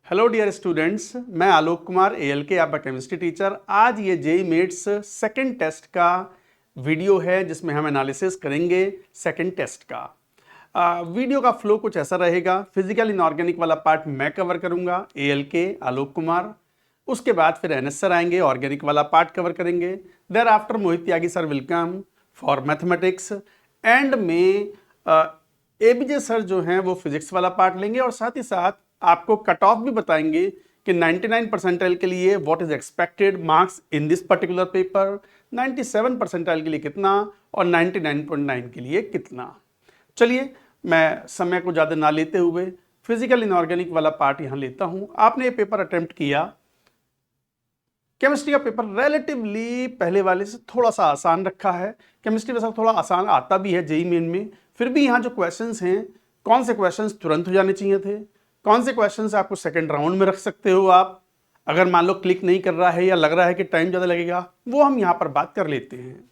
Hello dear students, मैं Alok Kumar ALK आपका chemistry teacher. आज ये जेई मेट्स सेकंड टेस्ट का वीडियो है जिसमें हम एनालिसिस करेंगे सेकंड टेस्ट का। वीडियो का फ्लो कुछ ऐसा रहेगा। फिजिकल इनऑर्गेनिक वाला पार्ट मैं कवर करूंगा, ALK आलोक कुमार। उसके बाद फिर NS सर आएंगे, ऑर्गेनिक वाला पार्ट कवर करेंगे। Thereafter Mohit Tyagi sir will come for mathematics and में ABJ सर जो हैं वो फिजिक्स वाला पार्ट लेंगे और साथ ही साथ आपको कट ऑफ भी बताएंगे कि 99 परसेंटाइल के लिए what is expected marks in this particular paper, 97 percentile के लिए कितना और 99.9 के लिए कितना। चलिए, मैं समय को ज़्यादा ना लेते हुए फिजिकल इनऑर्गेनिक वाला पार्ट यहाँ लेता हूँ। आपने ये पेपर अटेम्प्ट किया, केमिस्ट्री का पेपर रिलेटिवली पहले वाले से थोड़ा सा आसान रखा है। केमिस्ट्री वैसा थोड़ा आसान आता भी है जेई मेन में, फिर भी यहाँ जो क्वेश्चंस हैं, कौन से क्वेश्चंस तुरंत हो जाने चाहिए थे, कौन से क्वेश्चंस आपको सेकंड राउंड में रख सकते हो आप, अगर मान लो क्लिक नहीं कर रहा है या लग रहा है कि टाइम ज़्यादा लगेगा, वो हम यहाँ पर बात कर लेते हैं।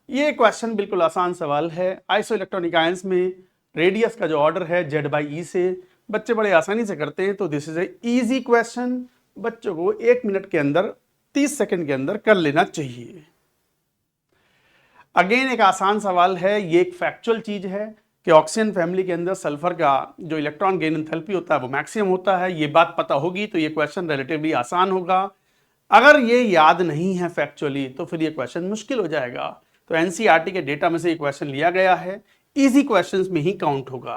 ये क्वेश्चन बिल्कुल आसान सवाल है। आइसो इलेक्ट्रॉनिक आयंस में रेडियस का जो ऑर्डर है Z/E से बच्चे बड़े आसानी से करते हैं, तो this is A easy question. बच्चों को 1 मिनट के अंदर 30 सेकंड के अंदर कर लेना चाहिए। अगेन एक आसान सवाल है, ये एक फैक्चुअल चीज है कि ऑक्सीजन फैमिली के अंदर सल्फर का जो इलेक्ट्रॉन गेन एंथैल्पी होता है वो मैक्सिमम होता है। ये बात पता होगी तो ये क्वेश्चन रिलेटिवली आसान होगा। अगर ये याद नहीं है फैक्चुअली तो फिर ये क्वेश्चन मुश्किल हो जाएगा। तो NCERT के डेटा में से ये क्वेश्चन लिया गया है, इजी क्वेश्चंस में ही काउंट होगा।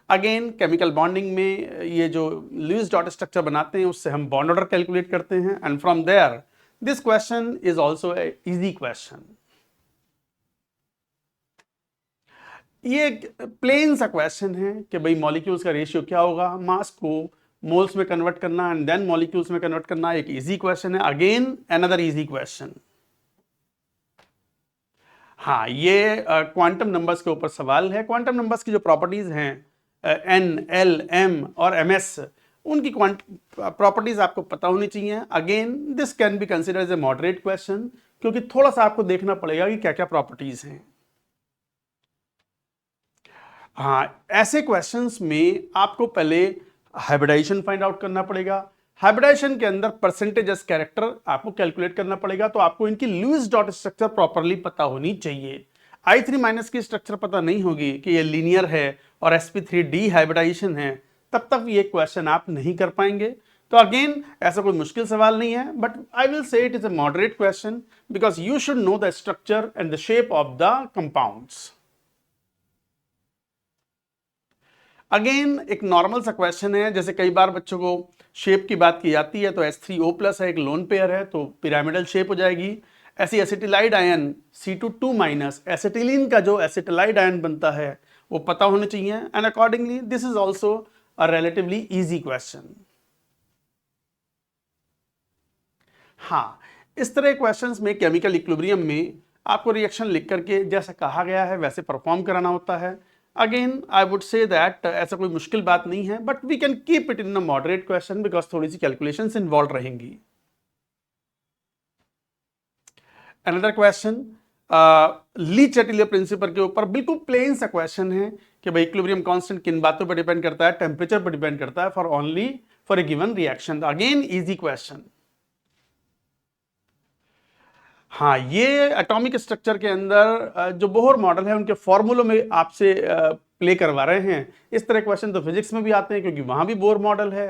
अगेन केमिकल बॉन्डिंग में ये जो लुईस डॉट स्ट्रक्चर बनाते हैं उससे हम बॉन्ड ऑर्डर कैलकुलेट करते हैं and from there this question is also a easy question. ये प्लेन सा क्वेश्चन है कि भाई मॉलिक्यूल्स का रेशियो क्या होगा, मास को मोल्स में कन्वर्ट करना एंड देन मॉलिक्यूल्स में कन्वर्ट करना। एक इजी क्वेश्चन है, अगेन अनदर इजी क्वेश्चन। हाँ, ये क्वांटम नंबर्स के ऊपर सवाल है। क्वांटम नंबर्स की जो प्रॉपर्टीज हैं N, L, M और MS, उनकी प्रॉपर्टीज आपको पता होनी चाहिए। Again this can be consider as a moderate question, क्योंकि थोड़ा सा आपको देखना पड़ेगा कि क्या क्या प्रॉपर्टीज हैं। हाँ, ऐसे क्वेश्चंस में आपको पहले हाइब्रिडाइजेशन फाइंड आउट करना पड़ेगा। हाइब्रिडाइजेशन के अंदर परसेंटेज कैरेक्टर आपको कैलकुलेट करना पड़ेगा। तो आपको इनकी लुईस डॉट स्ट्रक्चर प्रॉपरली पता होनी चाहिए। I3- की स्ट्रक्चर पता नहीं होगी कि ये लीनियर है और sp3 डिहाइब्रिडाइजेशन है, तब तक ये क्वेश्चन आप नहीं कर पाएंगे। तो अगेन ऐसा कोई मुश्किल सवाल नहीं है, but I will say it is a moderate question because you should know the structure and the shape of the compounds. Again एक नॉर्मल सा क्वेश्चन है, जैसे कई बार बच्चों को शेप की बात की जाती है तो H3O+ है, एक लोन पेयर है तो पिरामिडल शेप हो जाएगी। ऐसी एसिटिलाइड आयन C2 2- एसिटिलीन का जो एसिटिलाइड आयन बनता है वो पता होने चाहिए and accordingly this is also a relatively easy question. हाँ, इस तरह क्वेश्चंस में केमिकल इक्विलिब्रियम में आपको रिएक्शन लिख करके जैसा कहा गया है वैसे परफॉर्म कराना होता है। Again I would say that ऐसा कोई मुश्किल बात नहीं है, but we can keep it in a moderate question because थोड़ी सी कैलकुलेशंस इन्वॉल्व रहेंगी। Another question Le Chatelier principle के ऊपर बिल्कुल प्लेन सा क्वेश्चन है कि भाई इक्विलिब्रियम कांस्टेंट किन बातों पर डिपेंड करता है, टेम्परेचर पर डिपेंड करता है for only for a given reaction. Again easy question. हाँ, ये एटॉमिक स्ट्रक्चर के अंदर जो बोहर मॉडल है उनके फॉर्मूलों में आपसे प्ले करवा रहे हैं। इस तरह क्वेश्चन तो फिजिक्स में भी आते हैं क्योंकि वहां भी बोहर मॉडल है।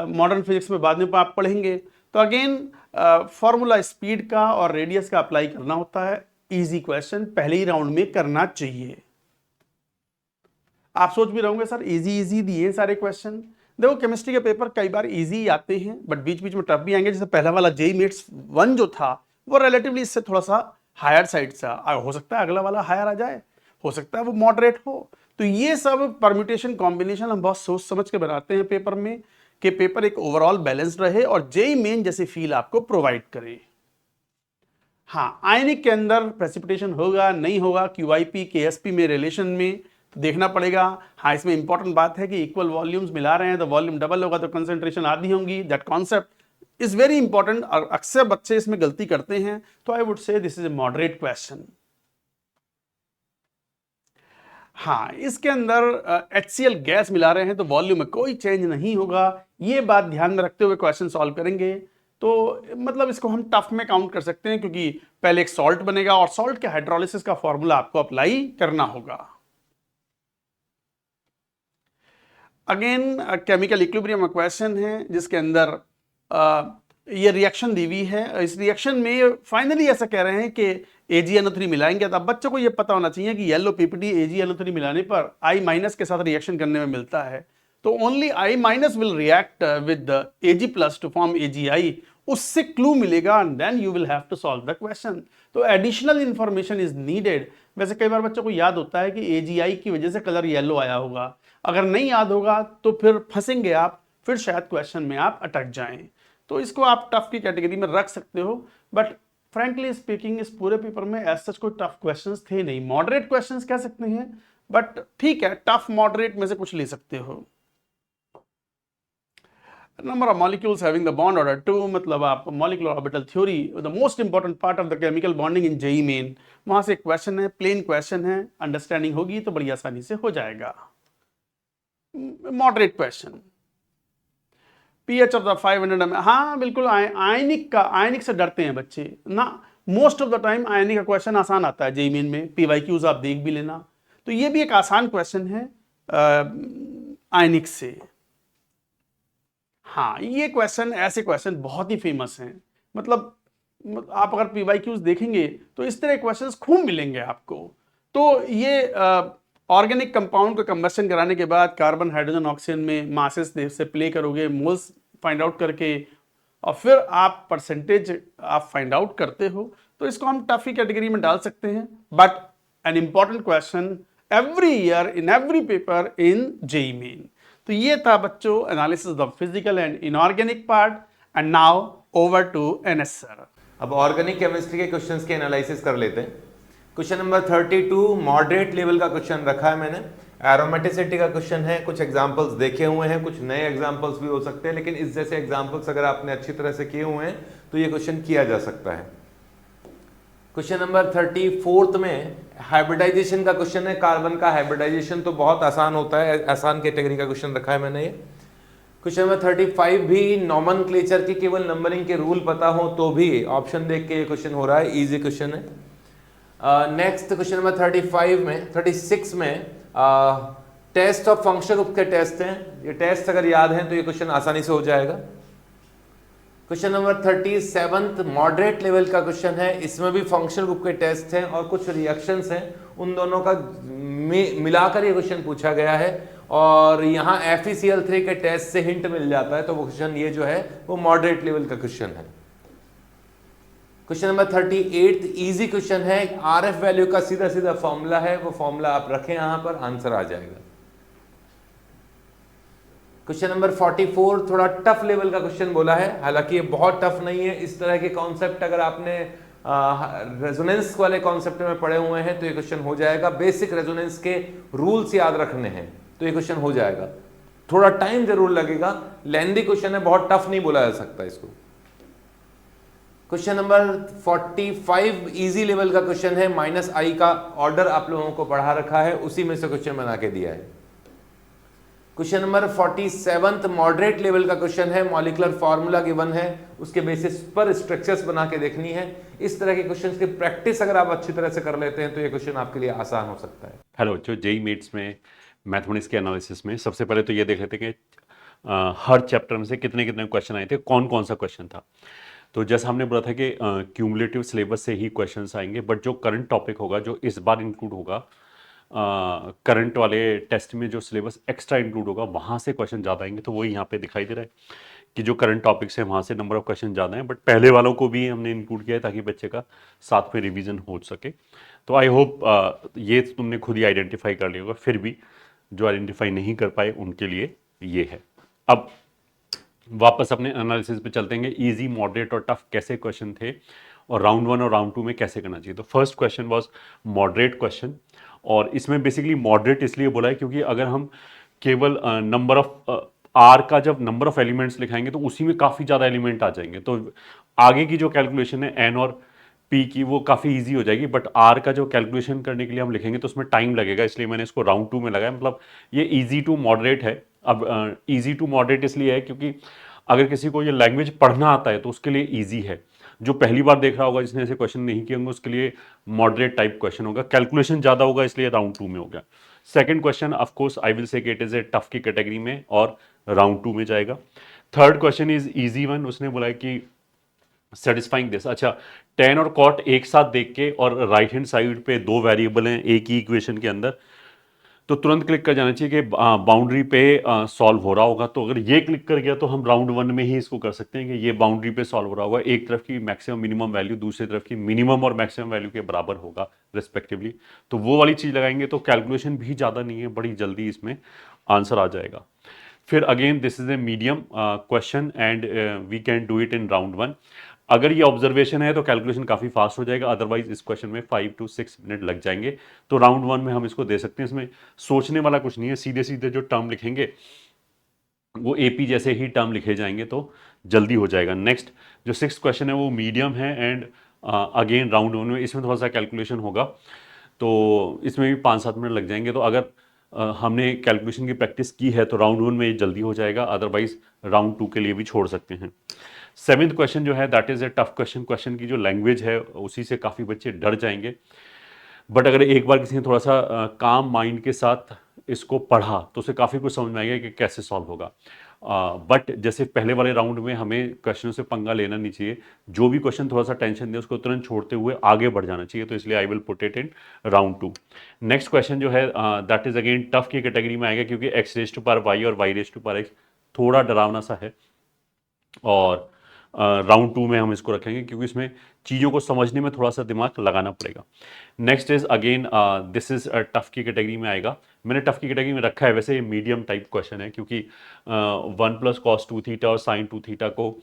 मॉडर्न फिजिक्स में बाद में आप पढ़ेंगे। तो अगेन फॉर्मूला स्पीड का और रेडियस का अप्लाई करना होता है। इजी क्वेश्चन पहले ही राउंड में करना चाहिए। आप सोच भी रहोगे सर इजी इजी दिए सारे क्वेश्चन। देखो, केमिस्ट्री के पेपर कई बार इजी आते हैं बट बीच बीच में टफ भी आएंगे। जैसे पहला वाला जेई मेट्स 1 जो था वो रिलेटिवली इससे थोड़ा सा हायर साइड सा हो सकता है, अगला वाला हायर आ जाए, हो सकता है वो मॉडरेट हो। तो ये सब परम्यूटेशन कॉम्बिनेशन हम बहुत सोच समझ के बनाते हैं पेपर में कि पेपर एक ओवरऑल बैलेंस्ड रहे और जेई मेन जैसे फील आपको प्रोवाइड करे। हाँ, आयनिक के अंदर प्रेसिपिटेशन होगा नहीं होगा, QIP KSP में रिलेशन में तो देखना पड़ेगा। हाँ, इसमें इंपॉर्टेंट बात है कि इक्वल वॉल्यूम्स मिला रहे हैं तो वॉल्यूम डबल होगा तो कंसेंट्रेशन आधी होंगी। That concept is very important और अक्सर बच्चे इसमें गलती करते हैं। तो आई वुड से this is A moderate question. हाँ, इसके अंदर HCl गैस मिला रहे हैं तो वॉल्यूम में कोई चेंज नहीं होगा। ये बात ध्यान में रखते हुए क्वेश्चन सॉल्व करेंगे तो मतलब इसको हम टफ में काउंट कर सकते हैं, क्योंकि पहले एक सॉल्ट बनेगा और सॉल्ट के हाइड्रोलिसिस का फॉर्मूला आपको अप्लाई करना होगा। अगेन केमिकल इक्विलिब्रियम क्वेश्चन है जिसके अंदर ये रिएक्शन दी हुई है। इस रिएक्शन में फाइनली ऐसा कह रहे हैं कि AgNO3 मिलाएंगे, तो अब बच्चों को ये पता होना चाहिए कि येलो PPT AgNO3 मिलाने पर I- के साथ रिएक्शन करने में मिलता है। तो only I- will react with Ag+ to form AgI। उससे क्लू मिलेगा and then you will have to solve the question. तो एडिशनल इंफॉर्मेशन इज नीडेड। वैसे कई बार बच्चों को याद होता है कि AgI की वजह से कलर येलो आया होगा, अगर नहीं याद होगा तो फिर फंसेंगे आप, फिर शायद क्वेश्चन में आप अटक जाएं। तो इसको आप टफ की कैटेगरी में रख सकते हो, बट फ्रैंकली स्पीकिंग इस पूरे पेपर में एज सच कोई टफ क्वेश्चंस थे नहीं। मॉडरेट क्वेश्चंस कह सकते हैं, बट ठीक है, टफ मॉडरेट में से कुछ ले सकते हो। Number of molecules having the bond order 2, मतलब आप molecular orbital theory, the most important part of the chemical bonding in JEE main, वहां से एक क्वेश्चन है, प्लेन क्वेश्चन है, अंडरस्टैंडिंग होगी तो बड़ी आसानी से हो जाएगा। Moderate question, pH of the 500 ml, हाँ बिल्कुल, आयनिक से डरते हैं बच्चे ना। मोस्ट ऑफ द टाइम आयनिक का क्वेश्चन आसान आता है जेईई मेन में, PYQs आप देख भी लेना। तो ये भी एक आसान क्वेश्चन है आयनिक से। हाँ, ये क्वेश्चन, ऐसे क्वेश्चन बहुत ही फेमस हैं। मतलब आप अगर PYQs देखेंगे तो इस तरह क्वेश्चंस खूब मिलेंगे आपको। तो ये ऑर्गेनिक कंपाउंड को कंबशन कराने के बाद कार्बन हाइड्रोजन ऑक्सीजन में मासेस से प्ले करोगे, मोल्स फाइंड आउट करके, और फिर आप परसेंटेज आप फाइंड आउट करते हो। तो इसको हम टफ की कैटेगरी में डाल सकते हैं, but an important question every year in every paper in JEE main. तो ये था बच्चों analysis of physical and inorganic part, and now over to NS sir. अब ऑर्गेनिक केमिस्ट्री के क्वेश्चंस के एनालिसिस कर लेते हैं। क्वेश्चन नंबर 32 मॉडरेट लेवल का क्वेश्चन रखा है मैंने। एरोमेटिसिटी का क्वेश्चन है, कुछ एग्जांपल्स देखे हुए हैं, कुछ नए एग्जांपल्स भी हो सकते हैं, लेकिन इस जैसे एग्जांपल्स अगर आपने अच्छी तरह से किए हुए हैं तो ये क्वेश्चन किया जा सकता है। क्वेश्चन नंबर 34 में हाइब्रिडाइजेशन का क्वेश्चन है। कार्बन का हाइब्रिडाइजेशन तो बहुत आसान होता है, आसान कैटेगरी का क्वेश्चन रखा है मैंने ये। क्वेश्चन नंबर 35 भी नॉमेनक्लेचर की केवल नंबरिंग के रूल पता हो तो भी ऑप्शन देख के ये क्वेश्चन हो रहा है, इजी क्वेश्चन है। नेक्स्ट क्वेश्चन नंबर 36 में टेस्ट ऑफ फंक्शन ग्रुप के टेस्ट हैं। ये टेस्ट अगर याद हैं तो ये क्वेश्चन आसानी से हो जाएगा। क्वेश्चन नंबर 37 मॉडरेट लेवल का क्वेश्चन है। इसमें भी फंक्शन ग्रुप के टेस्ट हैं और कुछ रिएक्शंस हैं, उन दोनों का मिलाकर ये क्वेश्चन पूछा गया है, और यहाँ FeCl3 के टेस्ट से हिंट मिल जाता है, तो वो क्वेश्चन ये जो है वो मॉडरेट लेवल का क्वेश्चन है। क्वेश्चन नंबर 38 इजी क्वेश्चन है। RF वैल्यू का सीधा सीधा फॉर्मूला है, वो फॉर्मूला आप रखें यहां पर, आंसर आ जाएगा। क्वेश्चन नंबर 44 थोड़ा टफ लेवल का क्वेश्चन बोला है, हालांकि ये बहुत टफ नहीं है। इस तरह के कॉन्सेप्ट अगर आपने रेजोनेंस वाले कॉन्सेप्ट में पढ़े हुए हैं तो ये क्वेश्चन हो जाएगा। बेसिक रेजोनेंस के रूल्स याद रखने हैं तो ये क्वेश्चन हो जाएगा। थोड़ा टाइम जरूर लगेगा, लेंथी क्वेश्चन है, बहुत टफ नहीं बोला जा सकता इसको। क्वेश्चन नंबर 45 इजी लेवल का क्वेश्चन है। -i का ऑर्डर आप लोगों को पढ़ा रखा है, उसी में से क्वेश्चन बना के दिया है। क्वेश्चन नंबर 47 मॉडरेट लेवल का क्वेश्चन है। मॉलिक्यूलर फार्मूला गिवन है, उसके बेसिस पर स्ट्रक्चर्स बना के देखनी है। इस तरह के क्वेश्चंस की प्रैक्टिस अगर आप अच्छी तरह से कर लेते हैं तो ये क्वेश्चन आपके लिए आसान हो सकता है। हेलो बच्चों, जेईई मेट्स में मैथमेटिक्स के एनालिसिस में सबसे पहले तो ये देख लेते हैं कि हर चैप्टर में से कितने कितने क्वेश्चन आए थे, कौन कौन सा क्वेश्चन था। तो जैसा हमने बोला था कि क्यूमुलेटिव सिलेबस से ही क्वेश्चंस आएंगे, बट जो करंट टॉपिक होगा, जो इस बार इंक्लूड होगा करंट वाले टेस्ट में, जो सिलेबस एक्स्ट्रा इंक्लूड होगा, वहाँ से क्वेश्चन ज़्यादा आएंगे। तो वही यहाँ पे दिखाई दे रहा है कि जो करंट टॉपिक्स हैं वहाँ से नंबर ऑफ क्वेश्चन ज़्यादा हैं, बट पहले वालों को भी हमने इंक्लूड किया है ताकि बच्चे का साथ में रिवीजन हो सके। तो आई होप ये तुमने खुद ही आइडेंटिफाई कर लिया होगा, फिर भी जो आइडेंटिफाई नहीं कर पाए उनके लिए ये है। अब वापस अपने एनालिसिस पे चलते हैं, इजी, मॉडरेट और टफ कैसे क्वेश्चन थे और राउंड 1 और राउंड 2 में कैसे करना चाहिए। तो first question was moderate question, और इसमें बेसिकली मॉडरेट इसलिए बोला है क्योंकि अगर हम केवल नंबर ऑफ आर का जब नंबर ऑफ एलिमेंट्स लिखाएंगे तो उसी में काफ़ी ज़्यादा एलिमेंट आ जाएंगे। तो आगे की जो कैलकुलेशन है एन और पी की वो काफ़ी इजी हो जाएगी, बट आर का जो कैलकुलेशन करने के लिए हम लिखेंगे तो उसमें टाइम लगेगा, इसलिए मैंने इसको राउंड 2 में लगाया। मतलब ये इजी टू मॉडरेट है। अब इजी टू मॉडरेट इसलिए है क्योंकि अगर किसी को ये लैंग्वेज पढ़ना आता है तो उसके लिए इजी है। जो पहली बार देख रहा होगा, जिसने ऐसे क्वेश्चन नहीं किए होंगे, उसके लिए मॉडरेट टाइप क्वेश्चन होगा। कैलकुलेशन ज़्यादा होगा, इसलिए राउंड 2 में हो गया। Second question of course I will say it is a tough की कैटेगरी में और राउंड 2 में जाएगा। Third question is easy one. उसने बोला है कि सेटिस्फाइंग दिस। अच्छा, टेन और कॉट एक साथ देख के और राइट हैंड साइड पे दो वेरिएबल हैं एक ही इक्वेशन के अंदर, तो तुरंत क्लिक कर जाना चाहिए कि बाउंड्री पे सॉल्व हो रहा होगा। तो अगर ये क्लिक कर गया तो हम राउंड 1 में ही इसको कर सकते हैं कि ये बाउंड्री पे सॉल्व हो रहा होगा, एक तरफ की मैक्सिमम मिनिमम वैल्यू दूसरी तरफ की मिनिमम और मैक्सिमम वैल्यू के बराबर होगा रिस्पेक्टिवली। तो वो वाली चीज़ लगाएंगे तो कैलकुलेशन भी ज़्यादा नहीं है, बड़ी जल्दी इसमें आंसर आ जाएगा। फिर again this is a medium question and we can do it in round 1। अगर ये ऑब्जर्वेशन है तो कैलकुलेशन काफ़ी फास्ट हो जाएगा, अदरवाइज इस क्वेश्चन में 5 to 6 मिनट लग जाएंगे। तो राउंड 1 में हम इसको दे सकते हैं। इसमें सोचने वाला कुछ नहीं है, सीधे सीधे जो टर्म लिखेंगे वो एपी जैसे ही टर्म लिखे जाएंगे तो जल्दी हो जाएगा। नेक्स्ट जो 6th क्वेश्चन है वो मीडियम है एंड अगेन राउंड 1 में इसमें थोड़ा सा कैलकुलेशन होगा, तो इसमें भी 5-7 मिनट लग जाएंगे। तो अगर हमने कैलकुलेशन की प्रैक्टिस की है तो राउंड 1 में ये जल्दी हो जाएगा, अदरवाइज राउंड 2 के लिए भी छोड़ सकते हैं। 7th क्वेश्चन जो है that is a tough question. Question की जो लैंग्वेज है उसी से काफ़ी बच्चे डर जाएंगे, बट अगर एक बार किसी ने थोड़ा सा काम माइंड के साथ इसको पढ़ा तो उसे काफ़ी कुछ समझ में आएगा कि कैसे सॉल्व होगा। बट जैसे पहले वाले राउंड में हमें क्वेश्चनों से पंगा लेना नहीं चाहिए, जो भी क्वेश्चन थोड़ा सा टेंशन दे उसको तुरंत छोड़ते हुए आगे बढ़ जाना चाहिए, तो इसलिए I will put it in round 2। Next question जो है दैट इज अगेन टफ की कैटेगरी में आएगा, क्योंकि x raise to power y और y raise to power x थोड़ा डरावना सा है, और राउंड 2 में हम इसको रखेंगे क्योंकि इसमें चीज़ों को समझने में थोड़ा सा दिमाग लगाना पड़ेगा। Next is again this is tough की कैटेगरी में आएगा। मैंने टफ की कैटेगरी में रखा है, वैसे ये मीडियम टाइप क्वेश्चन है, क्योंकि 1 + cos 2 थीटा और sin 2 थीटा को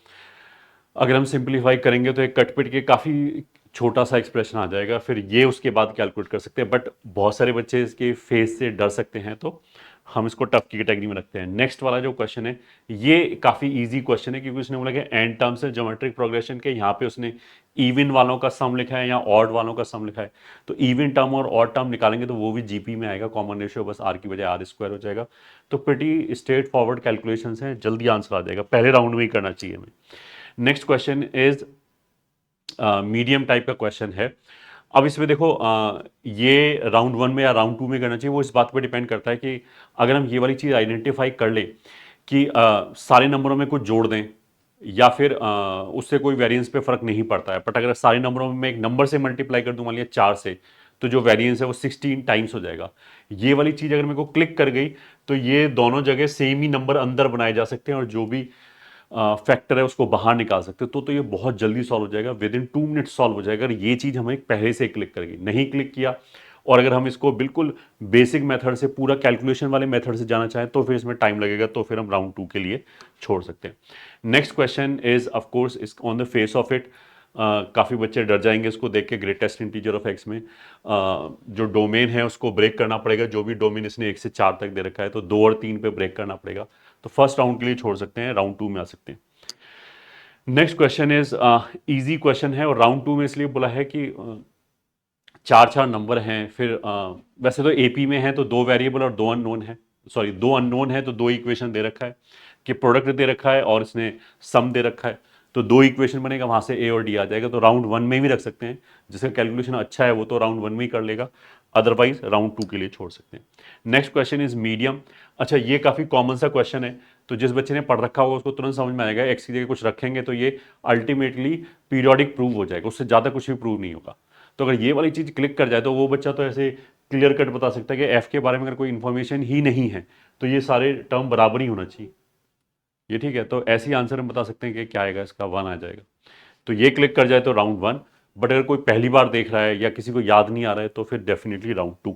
अगर हम सिंप्लीफाई करेंगे तो एक कटपिट के काफ़ी छोटा सा एक्सप्रेशन आ जाएगा, फिर ये उसके बाद कैलकुलेट कर सकते हैं। बट बहुत सारे बच्चे इसके फेस से डर सकते हैं, तो हम इसको टफ की कैटेगरी में रखते हैं। नेक्स्ट वाला जो क्वेश्चन है ये काफ़ी इजी क्वेश्चन है, क्योंकि उसने बोला कि एन टर्म्स है ज्योमेट्रिक प्रोग्रेशन के, यहाँ पे उसने इवन वालों का सम लिखा है या ऑड वालों का सम लिखा है, तो इवन टर्म और ऑड टर्म निकालेंगे तो वो भी जीपी में आएगा, कॉमन रेशियो बस आर की बजाय r² हो जाएगा। तो प्रीटी स्ट्रेट फॉरवर्ड कैलकुलेशंस हैं, जल्दी आंसर आ जाएगा, पहले राउंड में ही करना चाहिए हमें। Next question is medium type का क्वेश्चन है। अब इसमें देखो ये राउंड 1 में या राउंड 2 में करना चाहिए, वो इस बात पर डिपेंड करता है कि अगर हम ये वाली चीज़ आइडेंटिफाई कर लें कि सारे नंबरों में कुछ जोड़ दें या फिर उससे कोई वेरिएंस पे फर्क नहीं पड़ता है, बट अगर सारे नंबरों में मैं एक नंबर से मल्टीप्लाई कर दूं, मान लिया 4 से, तो जो वेरिएंस है वो 16 टाइम्स हो जाएगा। ये वाली चीज़ अगर मेरे को क्लिक कर गई तो ये दोनों जगह सेम ही नंबर अंदर बनाए जा सकते हैं और जो भी फैक्टर है उसको बाहर निकाल सकते हो, तो ये बहुत जल्दी सॉल्व हो जाएगा, विद इन 2 मिनट सॉल्व हो जाएगा। अगर ये चीज़ हमें पहले से क्लिक करेगी, नहीं क्लिक किया और अगर हम इसको बिल्कुल बेसिक मेथड से पूरा कैलकुलेशन वाले मेथड से जाना चाहें तो फिर इसमें टाइम लगेगा, तो फिर हम राउंड 2 के लिए छोड़ सकते हैं। Next question is of course is on the face of it, काफ़ी बच्चे डर जाएंगे इसको देख के। ग्रेटेस्ट इंटीजर ऑफ एक्स में जो डोमेन है उसको ब्रेक करना पड़ेगा, जो भी डोमेन इसने 1 से 4 तक दे रखा है, तो 2 और 3 पे ब्रेक करना पड़ेगा। तो फर्स्ट राउंड के लिए छोड़ सकते हैं, राउंड 2 में आ सकते हैं। Next question is easy question है, और राउंड 2 में इसलिए बोला है कि 4 नंबर हैं, फिर वैसे तो एपी में है तो 2 वेरिएबल और 2 अननोन है, सॉरी 2 अननोन है तो 2 इक्वेशन दे रखा है कि प्रोडक्ट दे रखा है और इसने सम दे रखा है, तो 2 इक्वेशन बनेगा, वहां से ए और डी आ जाएगा। तो राउंड 1 में भी रख सकते हैं, जिसका कैलकुलेशन अच्छा है वो तो राउंड 1 में ही कर लेगा, अदरवाइज राउंड 2 के लिए छोड़ सकते हैं। Next question is medium. अच्छा, ये काफ़ी कॉमन सा क्वेश्चन है, तो जिस बच्चे ने पढ़ रखा होगा उसको तुरंत समझ में आएगा। एक्स की जगह कुछ रखेंगे तो ये अल्टीमेटली पीरियोडिक प्रूव हो जाएगा, उससे ज़्यादा कुछ भी प्रूव नहीं होगा। तो अगर ये वाली चीज़ क्लिक कर जाए तो वो बच्चा तो ऐसे क्लियर कट बता सकता है कि एफ के बारे में अगर कोई इन्फॉर्मेशन ही नहीं है तो ये सारे टर्म बराबर ही होना चाहिए, ये ठीक है। तो ऐसे ही आंसर हम बता सकते हैं कि क्या आएगा, इसका 1 आ जाएगा। तो ये क्लिक कर जाए तो राउंड 1, बट अगर कोई पहली बार देख रहा है या किसी को याद नहीं आ रहा है तो फिर definitely round 2।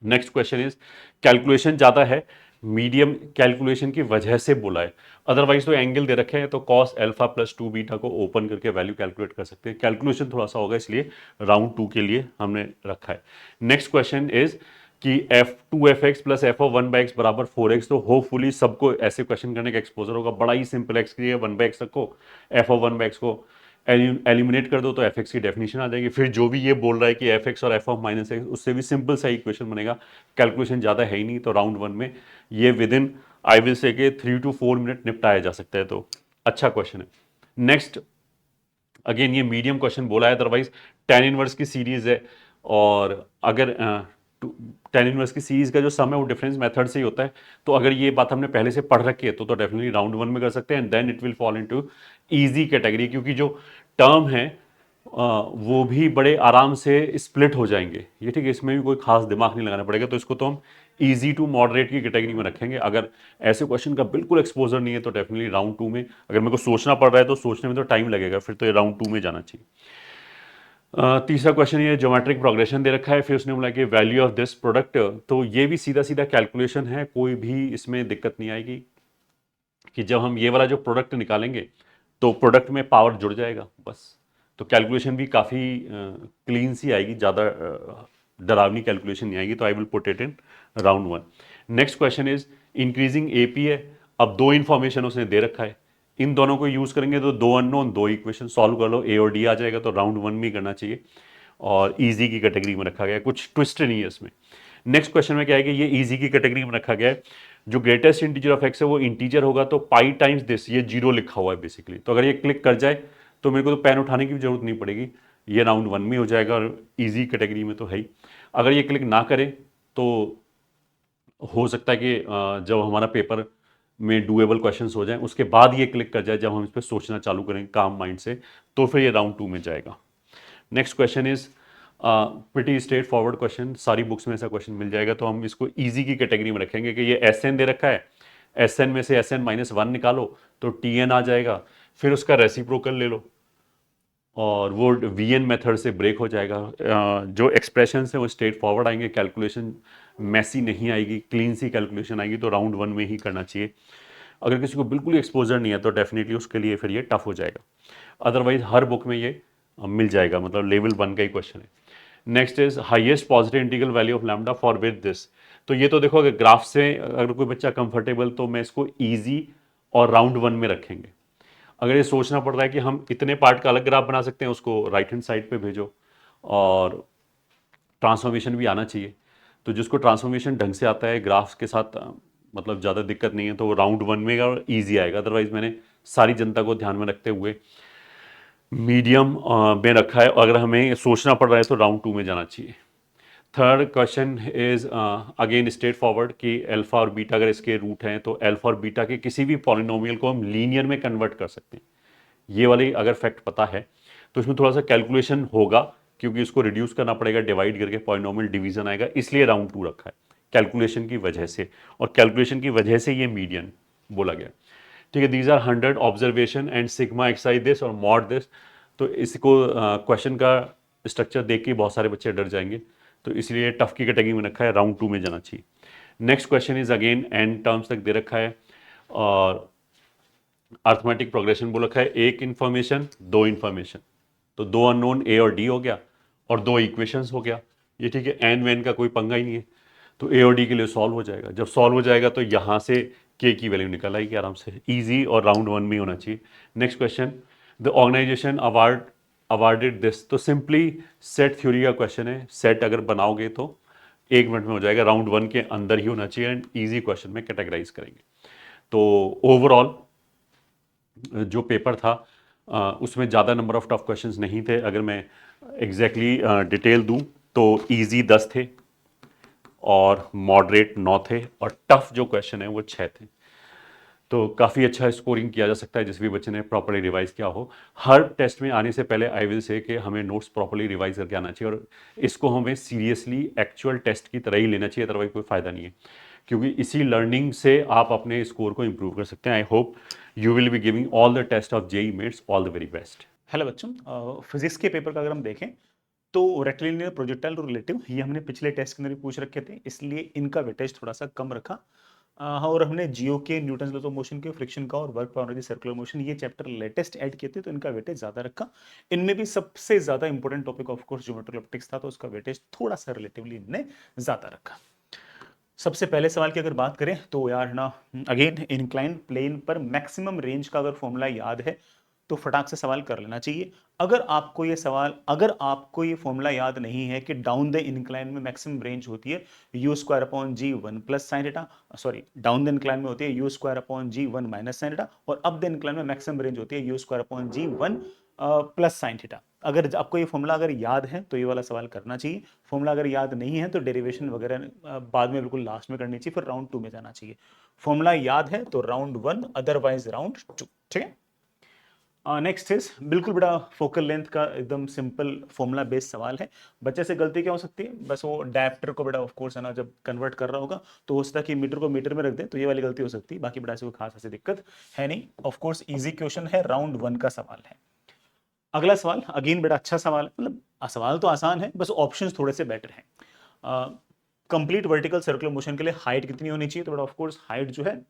Next question is calculation ज़्यादा है, मीडियम कैलकुलेशन की वजह से बोला है, अदरवाइज तो एंगल दे रखे हैं तो cos α + 2 बीटा को ओपन करके वैल्यू कैलकुलेट कर सकते हैं। कैलकुलेशन थोड़ा सा होगा, इसलिए राउंड 2 के लिए हमने रखा है। नेक्स्ट क्वेश्चन इज कि f2fx + f(1/x) = 4x, तो होपफुली सबको ऐसे क्वेश्चन करने का एक्सपोजर होगा। बड़ा ही सिंपल, x की 1/x रखो, f(1/x) को एलिमिनेट कर दो तो एफ एक्स की डेफिनेशन आ जाएगी। फिर जो भी ये बोल रहा है कि एफ एक्स और एफ ऑफ माइनस एक्स, उससे भी सिंपल सा इक्वेशन बनेगा। कैलकुलेशन ज़्यादा है ही नहीं, तो राउंड वन में ये with in I will say के 3 to 4 मिनट निपटाया जा सकता है। तो अच्छा क्वेश्चन है। नेक्स्ट, अगेन ये मीडियम क्वेश्चन बोला है, अदरवाइज टेन इनवर्स की सीरीज है, और अगर टेन इनवर्स की सीरीज का जो सम है वो डिफरेंस मेथड से ही होता है। तो अगर ये बात हमने पहले से पढ़ रखी है तो डेफिनेटली राउंड वन में कर सकते हैं, and then it will fall into easy category, क्योंकि जो टर्म है वो भी बड़े आराम से स्प्लिट हो जाएंगे। ये ठीक है, इसमें भी कोई खास दिमाग नहीं लगाना पड़ेगा, तो इसको तो हम इजी टू मॉडरेट की कैटेगरी में रखेंगे। अगर ऐसे क्वेश्चन का बिल्कुल एक्सपोजर नहीं है तो डेफिनेटली राउंड टू में, अगर मेरे को सोचना पड़ रहा है तो सोचने में तो टाइम लगेगा, फिर तो ये राउंड टू में जाना चाहिए। तीसरा क्वेश्चन ये ज्योमेट्रिक प्रोग्रेशन दे रखा है, फिर उसने बोला कि वैल्यू ऑफ दिस प्रोडक्ट, तो ये भी सीधा सीधा कैलकुलेशन है, कोई भी इसमें दिक्कत नहीं आएगी कि जब हम ये वाला जो प्रोडक्ट निकालेंगे तो प्रोडक्ट में पावर जुड़ जाएगा बस। तो कैलकुलेशन भी काफ़ी क्लीन सी आएगी, ज़्यादा डरावनी कैलकुलेशन नहीं आएगी। तो आई will put it in round one. Next question is increasing AP है। अब दो इन्फॉर्मेशन उसने दे रखा है, इन दोनों को यूज़ करेंगे तो दो अननोन, दो इक्वेशन सॉल्व कर लो, ए और डी आ जाएगा। तो राउंड वन में करना चाहिए, और इजी की कैटेगरी में रखा गया है, कुछ ट्विस्ट नहीं है इसमें। नेक्स्ट क्वेश्चन में क्या है कि ये इजी की कैटेगरी में रखा गया है, जो ग्रेटेस्ट इंटीजर ऑफ एक्स है वो इंटीजर होगा, तो पाई टाइम्स दिस, ये जीरो लिखा हुआ है बेसिकली। तो अगर ये क्लिक कर जाए तो मेरे को तो पेन उठाने की भी जरूरत नहीं पड़ेगी, ये राउंड वन में हो जाएगा, और इजी कैटेगरी में तो है ही। अगर ये क्लिक ना करे तो हो सकता है कि जब हमारा पेपर में डुएबल क्वेश्चंस हो जाएं उसके बाद ये क्लिक कर जाए, जब हम इस पर सोचना चालू करेंगे काम माइंड से, तो फिर ये राउंड टू में जाएगा। Next question is pretty straight forward question, सारी बुक्स में ऐसा क्वेश्चन मिल जाएगा, तो हम इसको इजी की कैटेगरी में रखेंगे कि ये एस एन दे रखा है, एस एन में से एस एन माइनस वन निकालो तो टी एन आ जाएगा, फिर उसका रेसिप्रोकल ले लो और वो वी एन मेथड से ब्रेक हो जाएगा। जो एक्सप्रेशन है वो स्ट्रेट फॉरवर्ड आएंगे, कैलकुलेशन मैसी नहीं आएगी, क्लीन सी कैलकुलेशन आएगी। तो राउंड वन में ही करना चाहिए। अगर किसी को बिल्कुल ही एक्सपोजर नहीं है तो डेफिनेटली उसके लिए फिर ये टफ हो जाएगा, अदरवाइज हर बुक में ये मिल जाएगा, मतलब लेवल वन का ही क्वेश्चन है। Next is highest positive integral value of lambda for with this. तो ये तो देखो, अगर ग्राफ से अगर कोई बच्चा कंफर्टेबल, तो मैं इसको इजी और राउंड वन में रखेंगे। अगर ये सोचना पड़ रहा है कि हम इतने पार्ट का अलग ग्राफ बना सकते हैं, उसको राइट हैंड साइड पे भेजो, और ट्रांसफॉर्मेशन भी आना चाहिए। तो जिसको ट्रांसफॉर्मेशन ढंग से आता है ग्राफ्स के साथ, मतलब ज़्यादा दिक्कत नहीं है, तो वो राउंड वन में और ईजी आएगा। अदरवाइज मैंने सारी जनता को ध्यान में रखते हुए मीडियम में रखा है, अगर हमें सोचना पड़ रहा है तो राउंड टू में जाना चाहिए। Third question is again straight forward कि अल्फा और बीटा अगर इसके रूट हैं तो अल्फा और बीटा के किसी भी पॉलिनोमियल को हम लीनियर में कन्वर्ट कर सकते हैं। ये वाली अगर फैक्ट पता है तो इसमें थोड़ा सा कैलकुलेशन होगा, क्योंकि इसको रिड्यूस करना पड़ेगा, डिवाइड करके पॉलिनोमियल डिवीजन आएगा, इसलिए राउंड टू रखा है कैलकुलेशन की वजह से, और कैलकुलेशन की वजह से ये मीडियन बोला गया। ठीक है, these are 100 observation and sigma excise this और मॉड दिस। तो इसको क्वेश्चन का स्ट्रक्चर देख के बहुत सारे बच्चे डर जाएंगे, तो इसलिए टफ की कैटेगरी में रखा है, राउंड टू में जाना चाहिए। Next question is again N terms तक दे रखा है, और अर्थमेटिक प्रोग्रेशन बोल रखा है, एक इन्फॉर्मेशन दो इन्फॉर्मेशन, तो दो अननोन ए और डी हो गया, और दो इक्वेशंस हो गया। ये ठीक है, एन वैन का कोई पंगा ही नहीं है, तो ए और डी के लिए सॉल्व हो जाएगा। जब सॉल्व हो जाएगा तो यहाँ से के की वैल्यू निकल आएगी आराम से, इजी और राउंड वन में होना चाहिए। Next question, the organisation awarded this, तो सिंपली सेट थ्योरी का क्वेश्चन है, सेट अगर बनाओगे तो 1 मिनट में हो जाएगा, राउंड वन के अंदर ही होना चाहिए, एंड ईजी क्वेश्चन में कैटेगराइज करेंगे। तो ओवरऑल जो पेपर था उसमें ज़्यादा नंबर ऑफ टफ क्वेश्चंस नहीं थे। अगर मैं एग्जैक्टली डिटेल दूं तो इजी 10 थे और मॉडरेट 9 थे, और टफ जो क्वेश्चन है वो 6 थे। तो काफ़ी अच्छा स्कोरिंग किया जा सकता है जिस भी बच्चे ने प्रॉपर्ली रिवाइज किया हो। हर टेस्ट में आने से पहले आई विल से कि हमें नोट्स प्रॉपर्ली रिवाइज करके आना चाहिए, और इसको हमें सीरियसली एक्चुअल टेस्ट की तरह ही लेना चाहिए, अदरवाइज कोई फ़ायदा नहीं है, क्योंकि इसी लर्निंग से आप अपने स्कोर को इम्प्रूव कर सकते हैं। I hope you will be giving all the test of JEE mains all the very best. Hello बच्चों, फिजिक्स के पेपर का अगर हम देखें तो रेक्टिलिनियर प्रोजेक्टाइल और रिलेटिव ये हमने पिछले टेस्ट के अंदर भी पूछ रखे थे, इसलिए इनका वेटेज थोड़ा सा कम रखा। और हमने जियो के न्यूटन लॉज ऑफ मोशन के, फ्रिक्शन का और वर्क पावर सर्कुलर मोशन, ये चैप्टर लेटेस्ट ऐड किए थे, तो इनका वेटेज ज्यादा रखा। इनमें भी सबसे ज्यादा important topic of course geometrical optics था, तो उसका वेटेज थोड़ा सा रिलेटिवली इनने ज्यादा रखा। सबसे पहले सवाल की अगर बात करें तो यार ना, अगेन इंक्लाइंड प्लेन पर मैक्सिमम रेंज का अगर फॉर्मूला याद है तो फटाक से सवाल कर लेना चाहिए। अगर आपको ये फॉर्मूला याद नहीं है कि डाउन द इंक्लाइन में मैक्सिमम रेंज होती है u square upon g one plus sine theta, sorry down the incline में होती है u square upon g one minus sine theta, और अप द इंक्लाइन में मैक्सिमम रेंज होती है u square upon g one plus sine theta. अगर आपको ये फॉर्मूला अगर याद है तो ये वाला सवाल करना चाहिए। फॉर्मूला अगर याद नहीं है तो डेरिवेशन वगैरह बाद में बिल्कुल लास्ट में करनी चाहिए, फिर राउंड 2 में जाना चाहिए। फॉर्मूला याद है तो राउंड 1, अदरवाइज राउंड 2। ठीक है, नेक्स्ट इज बिल्कुल बड़ा फोकल लेंथ का एकदम सिंपल फॉर्मूला बेस्ड सवाल है। बच्चे से गलती क्या हो सकती है, बस वो डायप्टर को बड़ा ऑफ कोर्स है ना जब कन्वर्ट कर रहा होगा तो हो सकता है कि मीटर को मीटर में रख दे, तो ये वाली गलती हो सकती है। बाकी बड़ा ऐसे कोई खास ऐसी दिक्कत है नहीं। ऑफ कोर्स इजी क्वेश्चन है, राउंड 1 का सवाल है। अगला सवाल अगेन बड़ा अच्छा सवाल है, मतलब सवाल तो आसान है, बस ऑप्शंस थोड़े से बेटर हैं। कंप्लीट वर्टिकल सर्कुलर मोशन के लिए हाइट कितनी होनी चाहिए, तो बड़ा ऑफ कोर्स हाइट जो है